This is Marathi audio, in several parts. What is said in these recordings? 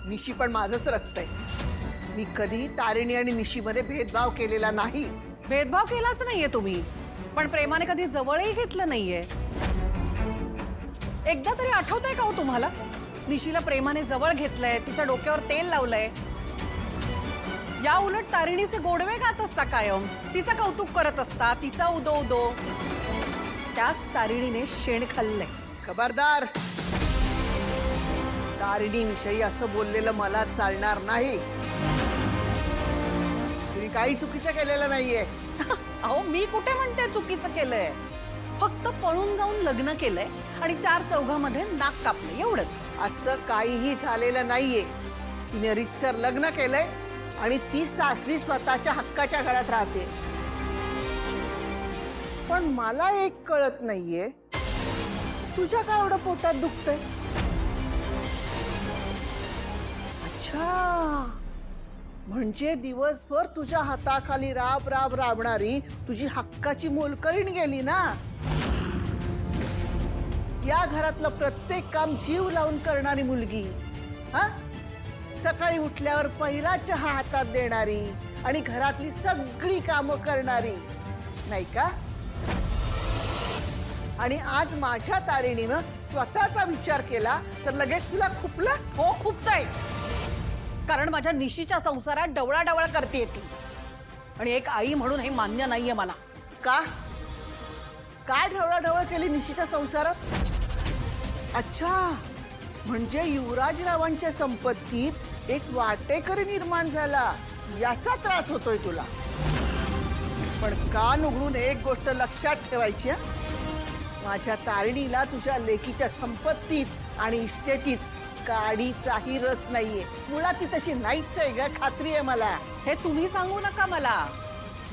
निशी पण माझंच रक्त आहे। मी कधी तारिणी आणि निशीमध्ये भेदभाव केलेला नाही। भेदभाव केलाच नाहीये तुम्ही, पण प्रेमाने कधी जवळही घेतलं नाहीये। एकदा तरी आठवतंय का हो तुम्हाला? निशीला प्रेमाने जवळ घेतलंय, तिच्या डोक्यावर तेल लावलंय। या उलट तारिणीचे गोडवे गात असता कायम, तिचं कौतुक करत असता, तिचा उदो उदो। त्याच तारिणीने शेण खाल्लंय। खबरदार, तारिणी विषयी असं बोललेलं मला चालणार नाही। तुम्ही काही चुकीचं केलेलं नाहीये। अहो मी कुठे म्हणते चुकीचं केलंय, फक्त पळून जाऊन लग्न केलंय आणि 4 चौघामध्ये नाक कापलं एवढंच। असं काहीही झालेलं नाहीये। तिने रीतसर लग्न केलंय आणि ती सासरी स्वतःच्या हक्काच्या घरात राहते। पण मला एक कळत नाहीये, तुझ्या काय एवढं पोटात दुखतंय? अच्छा, म्हणजे दिवसभर तुझ्या हाताखाली राब राब राबणारी तुझी हक्काची मोलकरीण गेली ना? या घरातलं प्रत्येक काम जीव लावून करणारी मुलगी, हा? सकाळी उठल्यावर पहिला चहा हातात देणारी आणि घरातली सगळी कामं करणारी, नाही का? आणि आज माझ्या तारिणीनं स्वतःचा विचार केला तर लगेच तुला खुपलं? हो खुपतंय, कारण माझ्या निशीच्या संसारात डवळाडवळ करते ती, आणि एक आई म्हणून हे मान्य नाहीये मला। का? काय ढवळाढवळ केली निशीच्या संसारात? अच्छा, म्हणजे युवराजरावांच्या संपत्तीत एक वाटेकरी निर्माण झाला, याचा त्रास होतोय तुला? पण कान उघडून एक गोष्ट लक्षात ठेवायची, माझ्या तारिणीला तुझ्या लेकीच्या संपत्तीत आणि इस्टेटीत काडीचाही रस नाहीये। मुळात ती तशी नाहीच आहे ग, खात्री आहे मला। हे तुम्ही सांगू नका मला,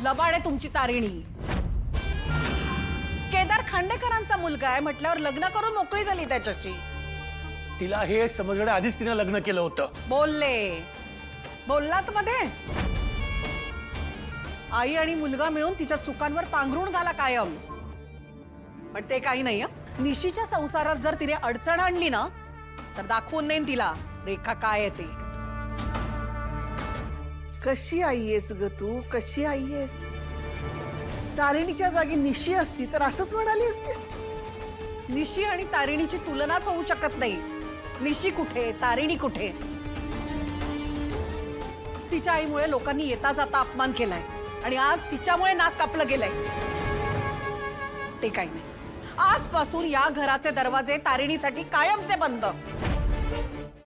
लबाड आहे तुमची तारिणी। केदार खांडेकरांचा मुलगा आहे म्हटल्यावर लग्न करून मोकळी झाली त्याच्याशी। तिला हे समजण्याच्या आधीच तिने लग्न केलं होतं। बोललात मध्ये? आई आणि मुलगा मिळून तिच्या चुकांवर पांघरून घाला कायम, पण ते काही नाही। निशीच्या संसारात जर तिने अडचण आणली ना, तर दाखवून देईन तिला रेखा काय आहे ते। कशी आई आहेस ग तू, कशी आई आहेस? तारिणीच्या जागी निशी असती तर असंच म्हणाली असतीस? निशी आणि तारिणीची तुलनाच होऊ शकत नाही। निशी कुठे, तारिणी कुठे? तिच्या आईमुळे लोकांनी येता जाता अपमान केलाय आणि आज तिच्यामुळे नाक कापलं गेलंय। ते काही नाही, आजपासून या घराचे दरवाजे तारिणीसाठी कायमचे बंद।